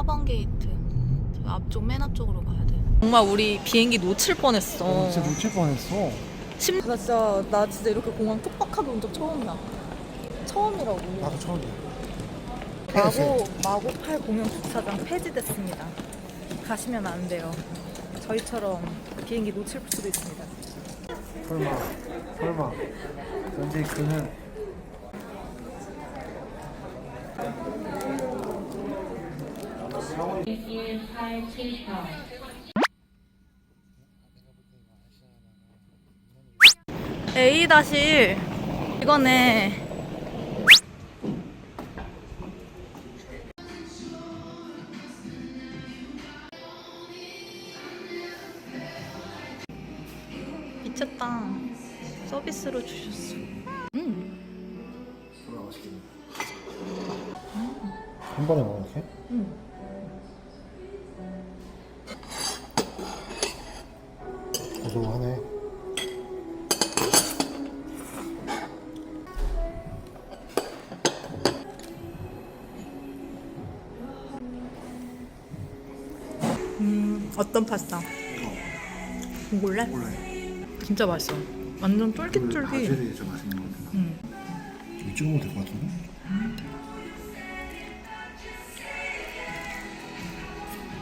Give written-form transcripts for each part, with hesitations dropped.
4번 게이트. 저 앞쪽 맨 앞쪽으로 가야 돼. 정말 우리 비행기 놓칠 뻔했어. 진짜 놓칠 뻔했어. 나 진짜 이렇게 공항 톡박하게 온 적 처음이야. 처음이라고. 나도 처음이야. 마고8 공영 주차장 폐지됐습니다. 가시면 안 돼요. 저희처럼 비행기 놓칠 수도 있습니다. 설마. 근데 그는 A-1 이거네. 미쳤다. 서비스로 주셨어. 한 번에 먹어 이렇게? 고소하네. 어떤 파스타? 먹을래? 진짜 맛있어. 완전 쫄깃쫄깃. 바질이 좀 맛있는 것 같아. 좀 찍으면 될 것 같은데?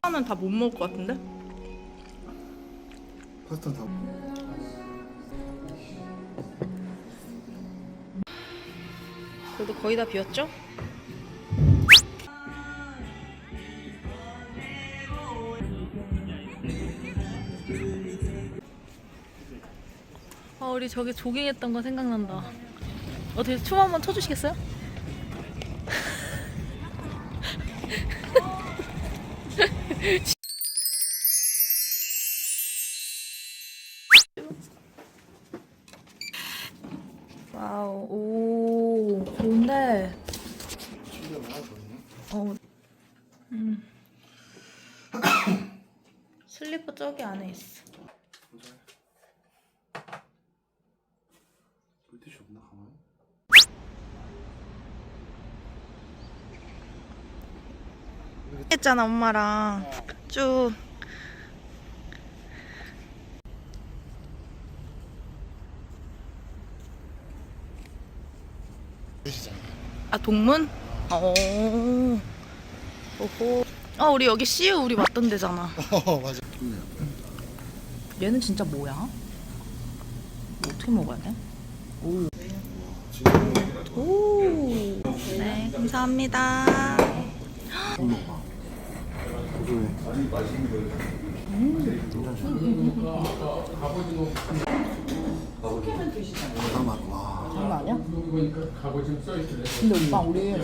하나는 다 못 먹을 것 같은데? 파스타 다. 그래도 거의 다 비웠죠? 우리 저기 조깅했던 거 생각난다. 어떻게 춤 한번 춰주시겠어요? 와우, 오, 좋은데. 슬리퍼 저기 안에 있어. 물티슈 없나 가만히? 했잖아 엄마랑 쭉. 아 동문? 오호. 우리 여기 CU 우리 왔던 데잖아. 맞아. 얘는 진짜 뭐야? 어떻게 먹어야 돼? 오. 네, 감사합니다. 먹어봐. 고소해. 와. 장난 아니야? 근데 오빠 우리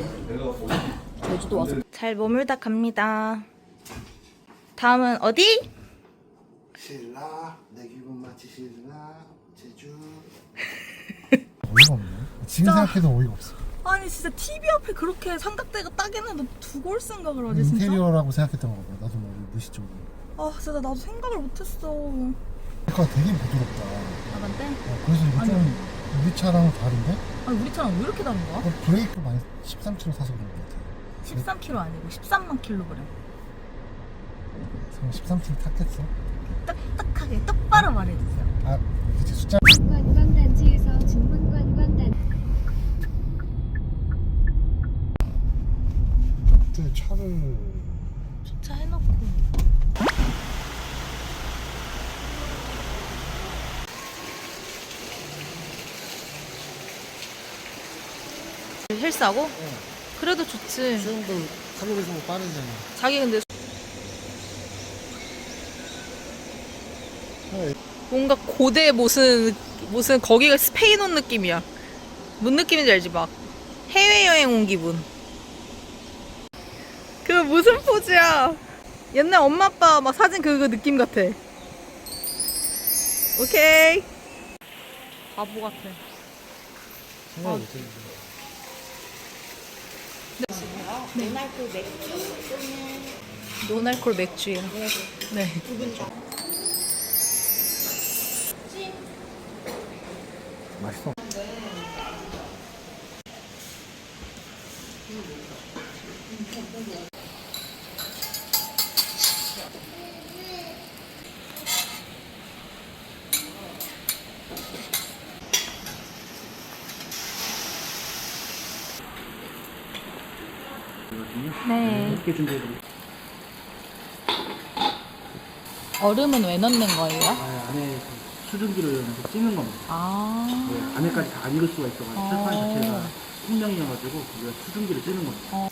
제주도 와서 잘 머물다 갑니다. 다음은 어디? 신라 내 기분 마치 신라 제주. 어이가 없네. 지금 생각해도 어이가 없어. 아니 진짜 TV 앞에 그렇게 삼각대가 딱 있는데 누구 올 생각을 하지 진짜? 인테리어라고 생각했던 거고 나도 뭐 무의식적으로. 진짜 나도 생각을 못했어. 그러니까 되게 부드럽다. 나간대? 그래서 이거 좀 우리 차랑 다른데? 아니 우리 차랑 왜 이렇게 다른 거야? 브레이크 많이 13kg 사서 그런 것 같아. 13kg 아니고 13만 킬로그램. 13kg 탔겠어? 딱딱하게 똑바로 말해주세요. 그치 숫자. 관광단지에서 중문관광단 그때 차를 주차해놓고. 헬스하고? 그래도 좋지. 수영도 칼로리 소모 빠르잖아. 자기 근데 뭔가 고대 무슨 거기가 스페인 온 느낌이야. 뭔 느낌인지 알지? 막 해외여행 온 기분. 그 무슨 포즈야? 옛날 엄마 아빠 막 사진 그거 느낌 같아. 오케이. 바보 같아. 생각 못했는데. 노날콜 맥주 노날콜 맥주요. 네. 맛있어. 되거든요. 네. 이렇게 준비해드릴게요. 얼음은 왜 넣는 거예요? 안에 그 수증기를 이렇게 찌는 겁니다. 아. 네, 안에까지 다 안 익을 수가 있어가지고 철판 자체가 생명이어가지고 그게 수증기를 찌는 겁니다.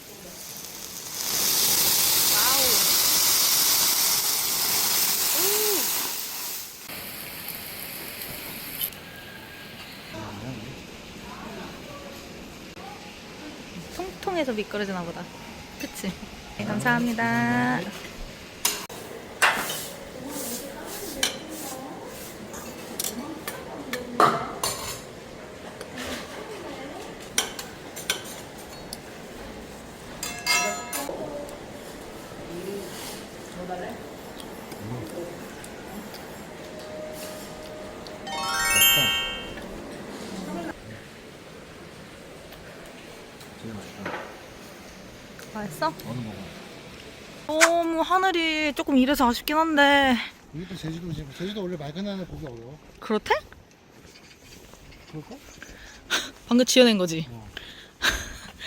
통통해서 미끄러지나 보다. 그치? 네, 감사합니다. 맛있어? 너무 하늘이 조금 이래서 아쉽긴 한데. 여기도 제주도지. 제주도 원래 맑은 하늘 보기 어려워. 그렇대? 그럴까? 방금 지어낸 거지?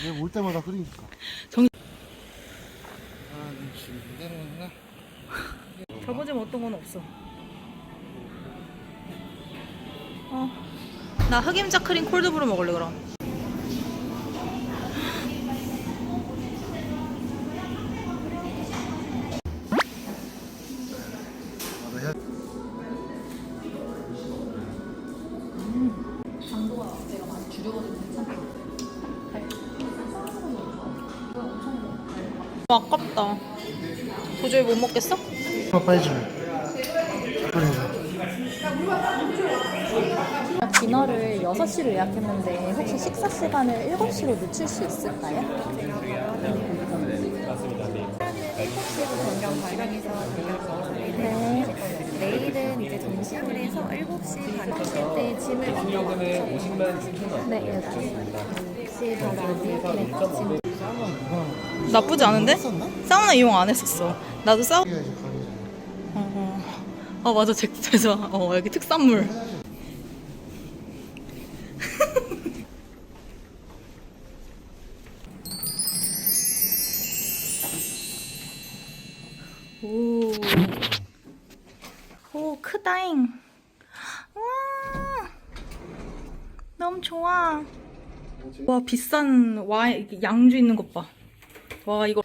내가 올 때마다 흐리니까. 정- 아, 지금 내려오나? 저번에 어떤 건 없어. 나 흑임자 크림 콜드브루 먹을래 그럼. 당도가 내가 많이 줄여가지고 괜찮다. 아깝다. 도저히 못 먹겠어? 빨리 좀. 그래서. 디너를 6시로 예약했는데 혹시 식사 시간을 7시로 늦출 수 있을까요? 변경 관련해서 내일은 이제 점심을 해서 7시 반 됐을 때 짐을 먼저 와서 네, 여기 혹시 더 많이 짐 나쁘지 않은데? 사우나 이용 안 했었어. 나도 해야지, 가기 전에. 맞아. 잭스에서 여기 특산물. 오, 크다잉. 와, 너무 좋아. 와, 비싼 와인, 양주 있는 것 봐. 와, 이거.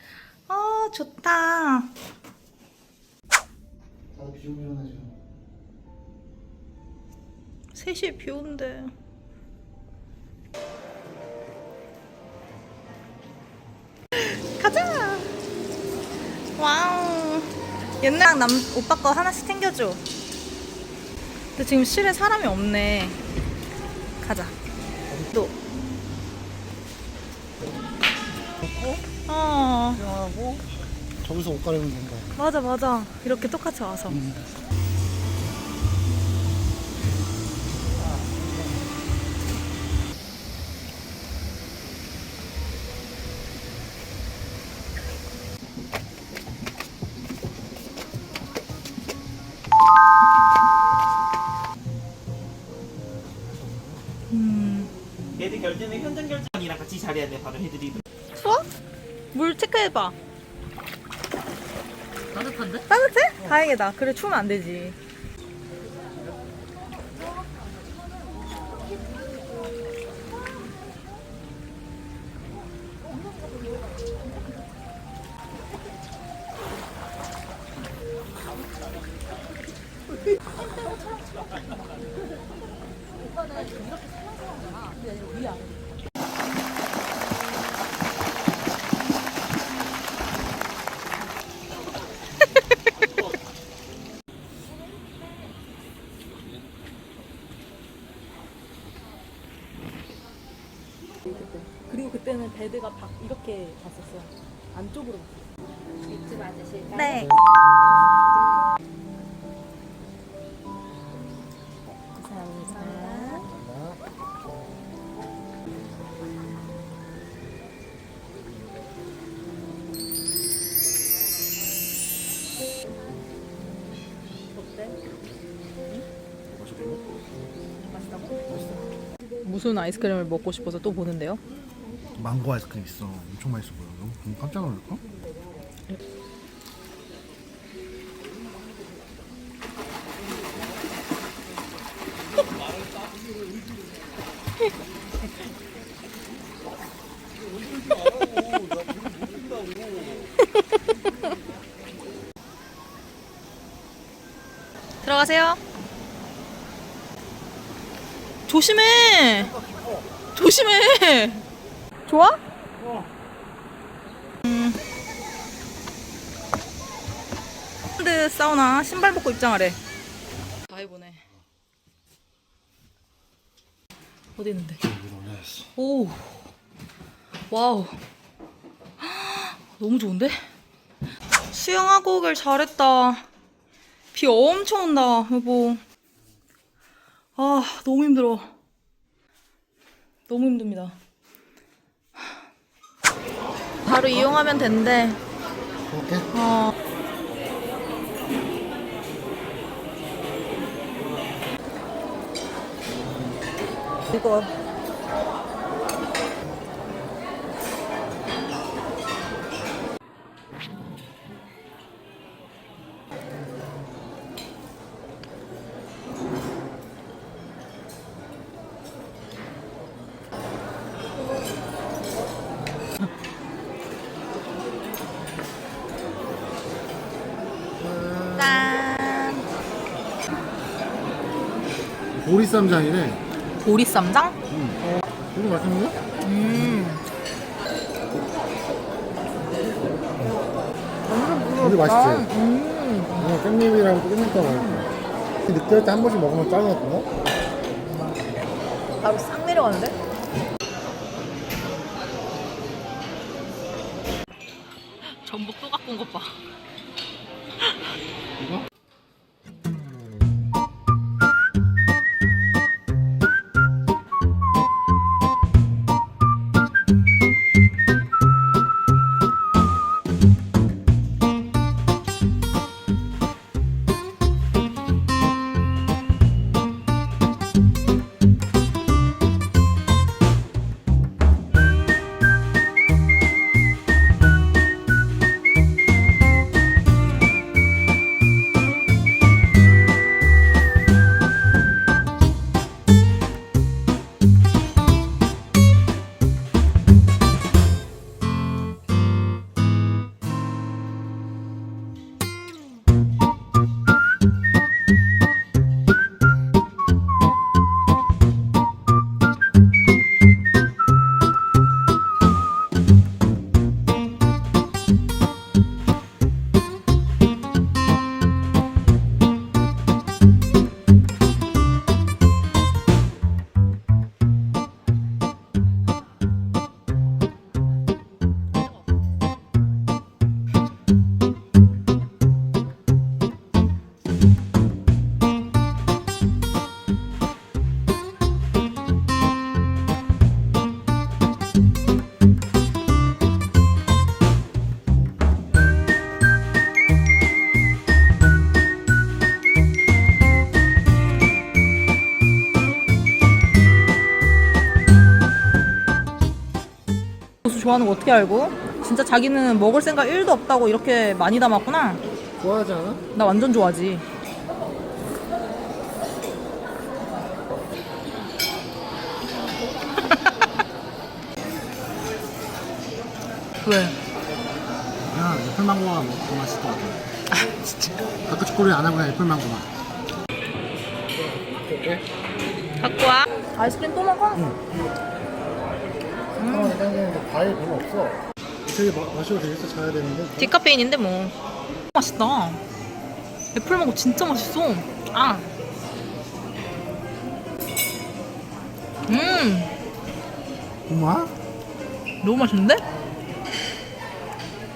좋다. 나도 비 오기 전에 지금. 3시에 비 온대. 가자! 와우. 옛날 오빠 거 하나씩 챙겨줘. 근데 지금 실에 사람이 없네. 가자. 또. 하고 저기서 옷 갈아입으면 되는 거야. 맞아. 이렇게 똑같이 와서. 얘들 결제는 현장 결제이랑 같이 자리에 바로 해드리도록. 추워? 물 체크해봐. 따뜻한데? 따뜻해? 다행이다. 그래, 추우면 안 되지. 그리고 그때는 베드가 이렇게 갔었어. 안쪽으로. 맥주 맞으실까요? 네. 감사합니다. 무슨 아이스크림을 먹고 싶어서 또 보는데요? 망고 아이스크림 있어. 엄청 맛있어 보여. 너무 깜짝 놀랄까? 들어가세요. 조심해. 조심해. 좋아? 사우나 신발 벗고 입장하래. 다 해보네. 어디 있는데? 오, 와우. 너무 좋은데? 수영하고 오길 잘했다. 비 엄청 온다, 여보. 아, 너무 힘들어. 너무 힘듭니다. 바로 이용하면 된대. 오케이. 이거 짠. 보리쌈장이래. 보리쌈장? 이거 맛있는데? 이게 맛있지? 이거 깻잎이랑 깻잎도 맛있어. 느끼할 때 한 번씩 먹으면 짱이었구나? 바로 싹 내려가는데? 전복 또 갖고 온 것 봐. 이거? 좋아하는 거 어떻게 알고? 진짜 자기는 먹을 생각 1도 없다고 이렇게 많이 담았구나. 좋아하지 않아? 나 완전 좋아하지. 왜? 야, 애플망고가 더 맛있을 것 같아. 아 진짜. 다크초콜릿 안 하고 그냥 애플망고만. 갖고 와. 아이스크림 또 먹어? 아, 과일 별로 없어. 되게 마셔도 되겠어? 자야 되는데. 디카페인인데 뭐. 맛있다. 애플망고 진짜 맛있어. 아. 고마워? 너무 맛있는데?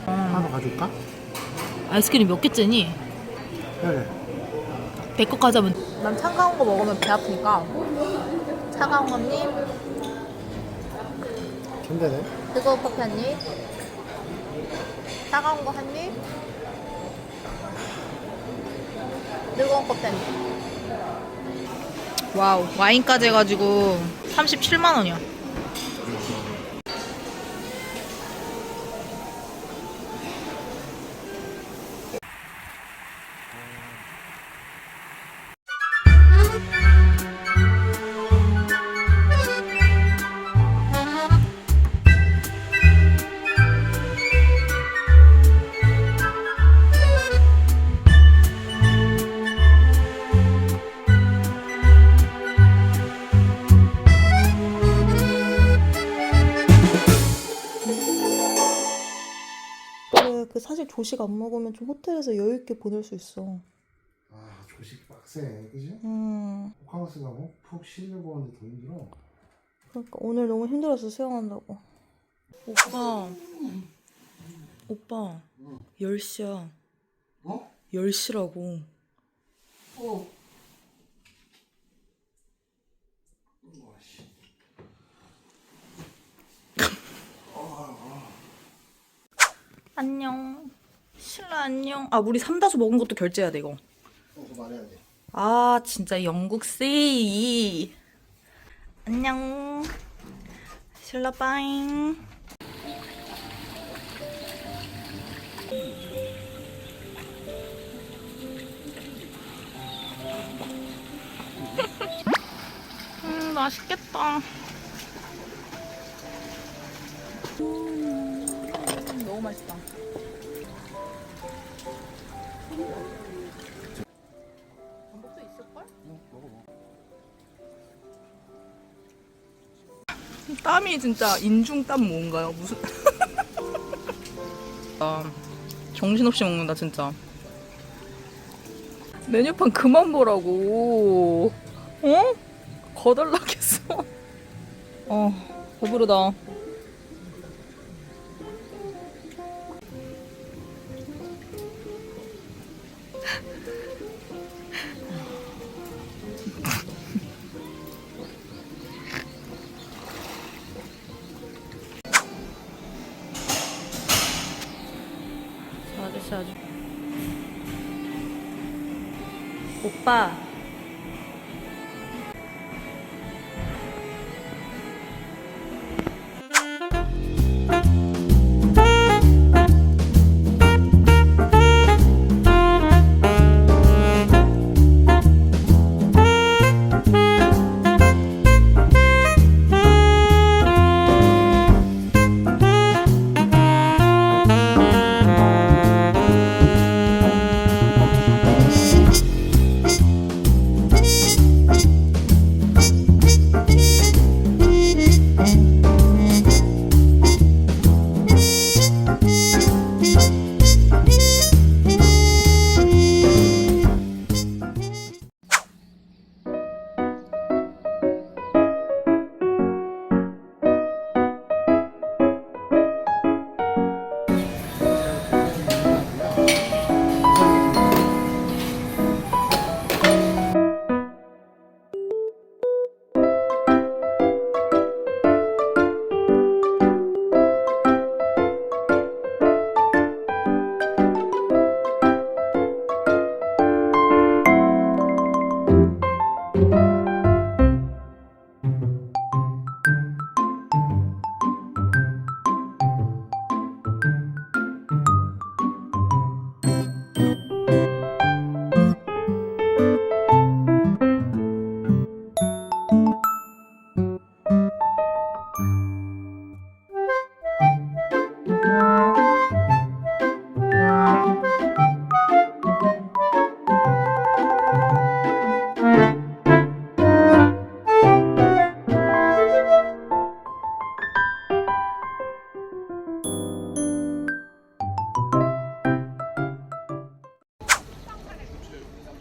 하나 더 가져올까? 아이스크림 몇 개째니? 그래. 100개까지 하면. 난 차가운 거 먹으면 배 아프니까 차가운 거 한 입, 괜찮네. 뜨거운 커피 한 입, 차가운 거 한 입, 뜨거운 커피 한 입. 와우, 와인까지 해가지고 37만 원이야. 사실 조식 안 먹으면 좀 호텔에서 여유 있게 보낼 수 있어. 아 조식 빡세 그지? 음. 호캉스 가면 푹 쉬려고 하는데 더 힘들어. 그러니까 오늘 너무 힘들어서 수영한다고. 오빠 10시야. 어? 10시라고. 어. 안녕. 신라 안녕. 아 우리 삼다수 먹은 것도 결제해야 돼 이거. 그거 말해야 돼. 아 진짜 영국씨. 안녕. 신라 빠잉. 맛있겠다. 너무 맛있다. 전복도 있을걸? 응, 먹어봐. 땀이 진짜 인중땀 뭔가요? 무슨 아, 정신없이 먹는다 진짜. 메뉴판 그만 보라고. 어? 거덜나겠어. 배부르다. 아저씨 아주. 오빠.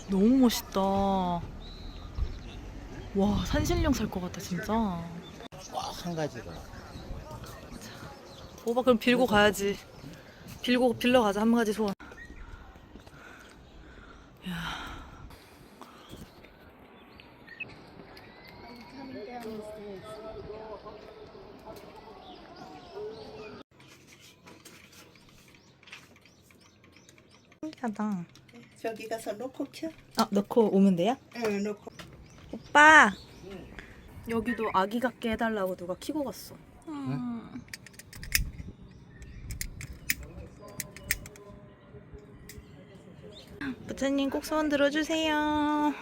너무 멋있다. 와, 산신령 살 것 같다, 진짜. 한 가지로. 오빠 그럼 빌고 가야지. 빌러 가자, 한 가지 소원. 신기하다. 저기 가서 놓고 켜. 아, 넣고 오면 돼요? 응, 놓고. 오빠! 여기도 아기 같게 해달라고 누가 키고 갔어. 부처님 꼭 소원 들어주세요.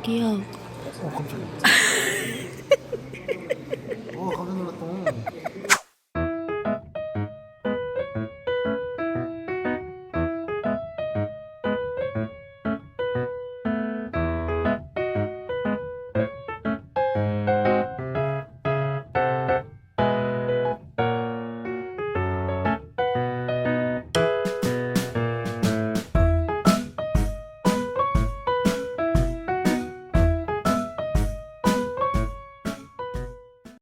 귀여워. 깜짝이야. 깜짝 놀랐다.